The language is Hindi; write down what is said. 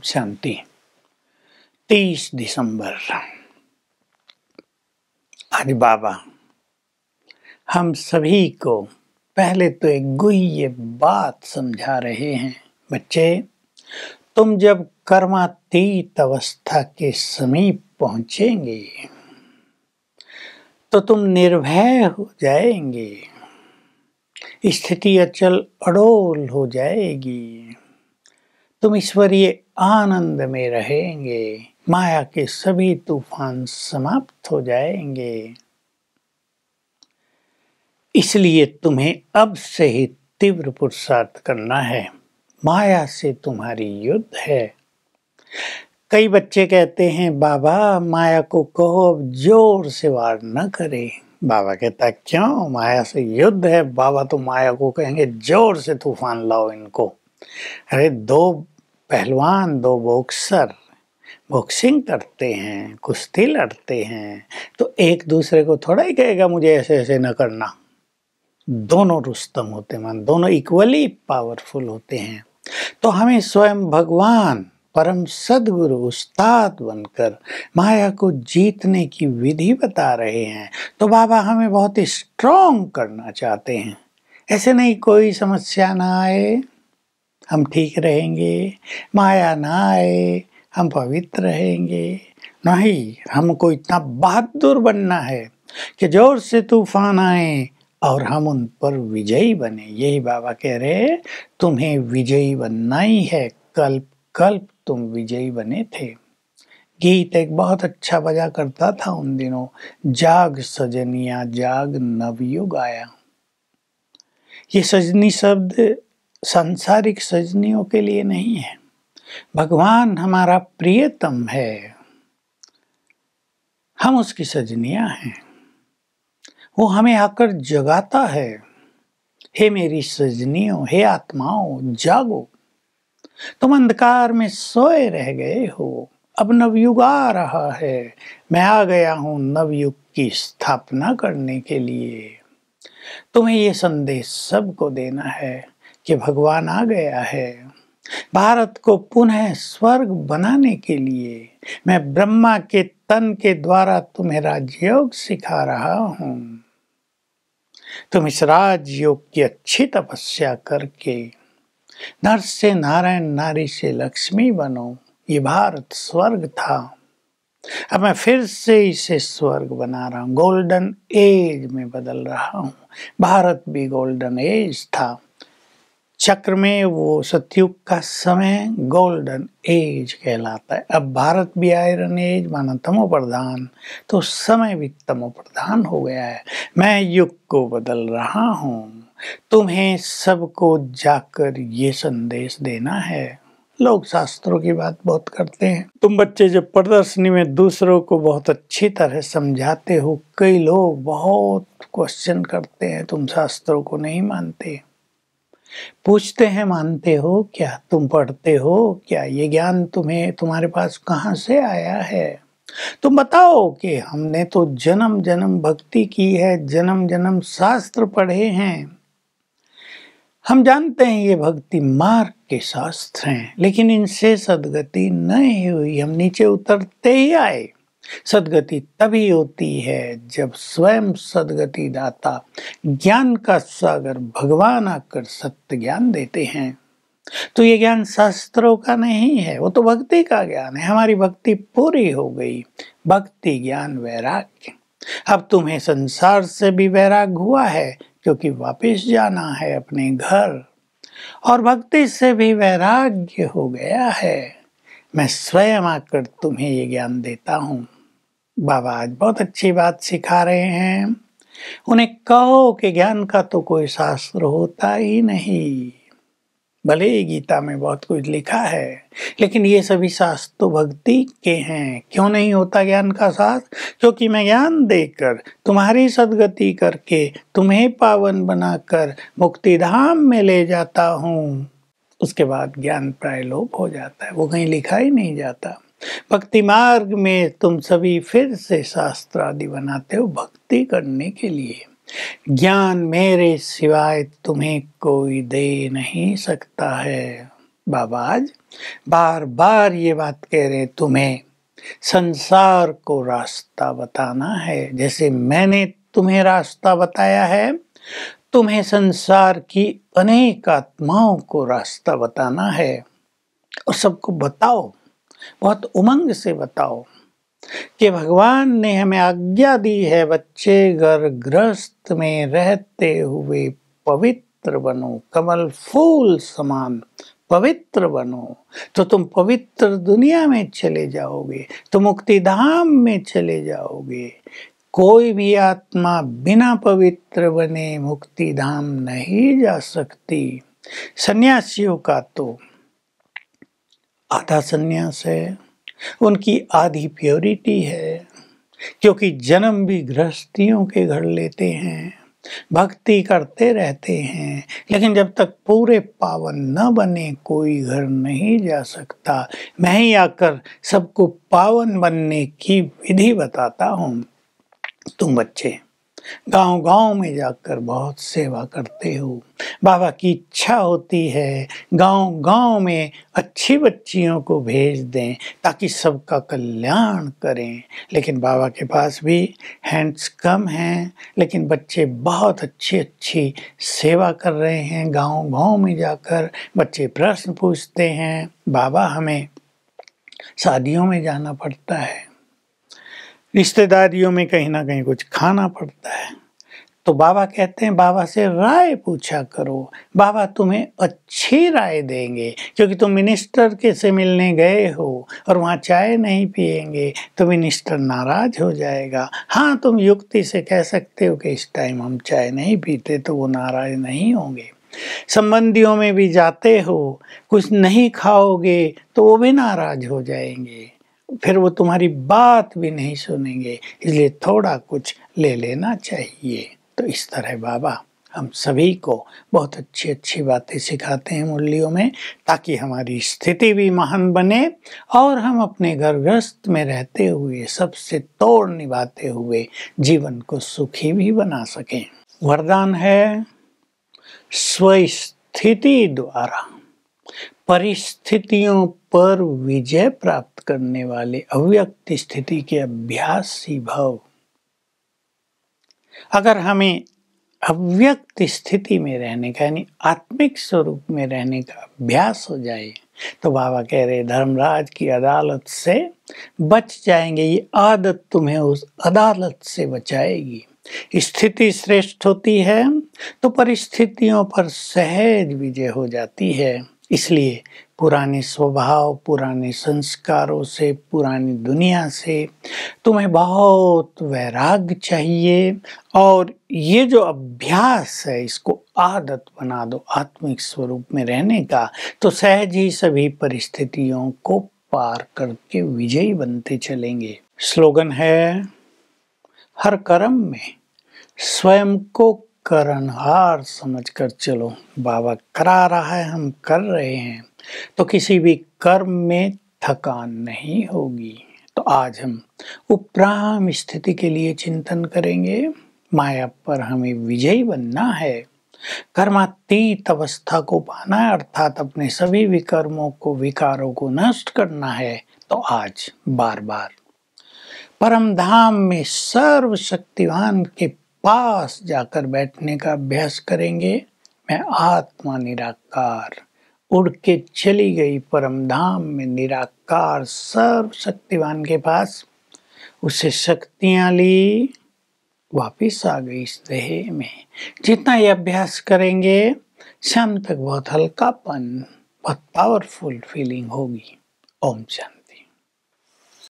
शांति। 30 दिसंबर। आज बाबा हम सभी को पहले तो एक गुह्य बात समझा रहे हैं। बच्चे, तुम जब कर्मातीत अवस्था के समीप पहुंचेंगे तो तुम निर्भय हो जाएंगे, स्थिति अचल अडोल हो जाएगी, तुम ईश्वरीय आनंद में रहेंगे, माया के सभी तूफान समाप्त हो जाएंगे। इसलिए तुम्हें अब से ही तीव्र पुरुषार्थ करना है। माया से तुम्हारी युद्ध है। कई बच्चे कहते हैं, बाबा माया को कहो अब जोर से वार न करे। बाबा कहता है, क्यों? माया से युद्ध है। बाबा तो माया को कहेंगे जोर से तूफान लाओ इनको। अरे दो पहलवान, दो बॉक्सर बॉक्सिंग करते हैं, कुश्ती लड़ते हैं, तो एक दूसरे को थोड़ा ही कहेगा मुझे ऐसे ऐसे न करना। दोनों रुस्तम होते हैं, दोनों इक्वली पावरफुल होते हैं। तो हमें स्वयं भगवान परम सद्गुरु उस्ताद बनकर माया को जीतने की विधि बता रहे हैं। तो बाबा हमें बहुत स्ट्रॉन्ग करना चाहते हैं। ऐसे नहीं कोई समस्या ना आए हम ठीक रहेंगे, माया ना आए हम पवित्र रहेंगे। नहीं, हमको इतना बहादुर बनना है कि जोर से तूफान आए और हम उन पर विजयी बने। यही बाबा कह रहे हैं, तुम्हें विजयी बनना ही है। कल्प कल्प तुम विजयी बने थे। गीत एक बहुत अच्छा बजा करता था उन दिनों, जाग सजनिया जाग नवयुग आया। ये सजनी शब्द सांसारिक सजनियों के लिए नहीं है। भगवान हमारा प्रियतम है, हम उसकी सजनियां हैं। वो हमें आकर जगाता है, हे मेरी सजनियों, हे आत्माओं जागो, तुम अंधकार में सोए रह गए हो, अब नवयुग आ रहा है, मैं आ गया हूं नवयुग की स्थापना करने के लिए। तुम्हें ये संदेश सबको देना है कि भगवान आ गया है। भारत को पुनः स्वर्ग बनाने के लिए मैं ब्रह्मा के तन के द्वारा तुम्हें राजयोग सिखा रहा हूं। तुम इस राजयोग की अच्छी तपस्या करके नर से नारायण, नारी से लक्ष्मी बनो। ये भारत स्वर्ग था, अब मैं फिर से इसे स्वर्ग बना रहा हूँ, गोल्डन एज में बदल रहा हूँ। भारत भी गोल्डन एज था। चक्र में वो सतयुग का समय गोल्डन एज कहलाता है। अब भारत भी आयरन एज माना तमो प्रधान, तो समय भी तमो प्रधान हो गया है। मैं युग को बदल रहा हूँ। तुम्हें सबको जाकर ये संदेश देना है। लोग शास्त्रों की बात बहुत करते हैं। तुम बच्चे जब प्रदर्शनी में दूसरों को बहुत अच्छी तरह समझाते हो, कई लोग बहुत क्वेश्चन करते हैं, तुम शास्त्रों को नहीं मानते। पूछते हैं, मानते हो क्या? तुम पढ़ते हो क्या? ये ज्ञान तुम्हारे पास कहाँ से आया है? तुम बताओ कि हमने तो जन्म जन्म भक्ति की है, जन्म जन्म शास्त्र पढ़े हैं, हम जानते हैं ये भक्ति मार्ग के शास्त्र हैं, लेकिन इनसे सद्गति नहीं हुई। हम नीचे उतरते ही आए। सद्गति तभी होती है जब स्वयं सद्गति दाता ज्ञान का सागर भगवान आकर सत्य ज्ञान देते हैं। तो ये ज्ञान शास्त्रों का नहीं है, वो तो भक्ति का ज्ञान है। हमारी भक्ति पूरी हो गई। भक्ति ज्ञान वैराग्य। अब तुम्हें संसार से भी वैराग हुआ है, क्योंकि वापस जाना है अपने घर, और भक्ति से भी वैराग्य हो गया है। मैं स्वयं आकर तुम्हें ये ज्ञान देता हूँ। बाबा आज बहुत अच्छी बात सिखा रहे हैं। उन्हें कहो कि ज्ञान का तो कोई शास्त्र होता ही नहीं। भले ही गीता में बहुत कुछ लिखा है, लेकिन ये सभी शास्त्र तो भक्ति के हैं। क्यों नहीं होता ज्ञान का शास्त्र? क्योंकि मैं ज्ञान देकर तुम्हारी सद्गति करके तुम्हें पावन बनाकर मुक्ति धाम में ले जाता हूँ। उसके बाद ज्ञान प्राय लोप हो जाता है, वो कहीं लिखा ही नहीं जाता। भक्ति मार्ग में तुम सभी फिर से शास्त्र आदि बनाते हो भक्ति करने के लिए। ज्ञान मेरे सिवाय तुम्हें कोई दे नहीं सकता है। बाबा आज बार बार ये बात कह रहे हैं, तुम्हें संसार को रास्ता बताना है। जैसे मैंने तुम्हें रास्ता बताया है, तुम्हें संसार की अनेक आत्माओं को रास्ता बताना है। और सबको बताओ, बहुत उमंग से बताओ कि भगवान ने हमें आज्ञा दी है, बच्चे घर गृहस्थ में रहते हुए पवित्र बनो, कमल फूल समान पवित्र बनो, तो तुम पवित्र दुनिया में चले जाओगे, तो मुक्ति धाम में चले जाओगे। कोई भी आत्मा बिना पवित्र बने मुक्ति धाम नहीं जा सकती। सन्यासियों का तो आधा सन्यास है, उनकी आधी प्योरिटी है, क्योंकि जन्म भी गृहस्थियों के घर लेते हैं, भक्ति करते रहते हैं, लेकिन जब तक पूरे पावन न बने कोई घर नहीं जा सकता। मैं ही आकर सबको पावन बनने की विधि बताता हूँ। तुम बच्चे गांव-गांव में जाकर बहुत सेवा करते हो। बाबा की इच्छा होती है गांव-गांव में अच्छी बच्चियों को भेज दें ताकि सबका कल्याण करें। लेकिन बाबा के पास भी हैंड्स कम हैं, लेकिन बच्चे बहुत अच्छी सेवा कर रहे हैं। गांव-गांव में जाकर बच्चे प्रश्न पूछते हैं, बाबा हमें शादियों में जाना पड़ता है, रिश्तेदारियों में कहीं ना कहीं कुछ खाना पड़ता है, तो बाबा कहते हैं बाबा से राय पूछा करो, बाबा तुम्हें अच्छी राय देंगे। क्योंकि तुम मिनिस्टर के से मिलने गए हो और वहाँ चाय नहीं पिएंगे तो मिनिस्टर नाराज हो जाएगा। हाँ, तुम युक्ति से कह सकते हो कि इस टाइम हम चाय नहीं पीते, तो वो नाराज नहीं होंगे। संबंधियों में भी जाते हो, कुछ नहीं खाओगे तो वो भी नाराज हो जाएंगे, फिर वो तुम्हारी बात भी नहीं सुनेंगे। इसलिए थोड़ा कुछ ले लेना चाहिए। तो इस तरह बाबा हम सभी को बहुत अच्छी बातें सिखाते हैं मुरलियों में, ताकि हमारी स्थिति भी महान बने और हम अपने घर गृहस्थ में रहते हुए सबसे तोड़ निभाते हुए जीवन को सुखी भी बना सकें। वरदान है, स्वस्थिति द्वारा परिस्थितियों पर विजय प्राप्त करने वाले अव्यक्त स्थिति के अभ्यासी भव। अगर हमें अव्यक्त स्थिति में रहने का यानी आत्मिक स्वरूप में रहने का अभ्यास हो जाए, तो बाबा कह रहे धर्मराज की अदालत से बच जाएंगे। ये आदत तुम्हें उस अदालत से बचाएगी। स्थिति श्रेष्ठ होती है तो परिस्थितियों पर सहज विजय हो जाती है। इसलिए पुराने स्वभाव, पुराने संस्कारों से, पुरानी दुनिया से तुम्हें बहुत वैराग्य चाहिए और ये जो अभ्यास है इसको आदत बना दो आत्मिक स्वरूप में रहने का, तो सहज ही सभी परिस्थितियों को पार करके विजयी बनते चलेंगे। स्लोगन है, हर कर्म में स्वयं को करनहार समझकर चलो। बाबा करा रहा है, हम कर रहे हैं, तो किसी भी कर्म में थकान नहीं होगी। तो आज हम उपराम स्थिति के लिए चिंतन करेंगे। माया पर हमें विजयी बनना है, कर्मातीत अवस्था को पाना है, अर्थात अपने सभी विकर्मों को, विकारों को नष्ट करना है। तो आज बार बार परम धाम में सर्वशक्तिवान के पास जाकर बैठने का अभ्यास करेंगे। मैं आत्मा निराकार, उड़ के चली गई परम धाम में निराकार सर्वशक्तिवान के पास, उससे शक्तियां ली, वापिस आ गई इस देह में। जितना ये अभ्यास करेंगे शाम तक बहुत हल्कापन, बहुत पावरफुल फीलिंग होगी। ओम शांति।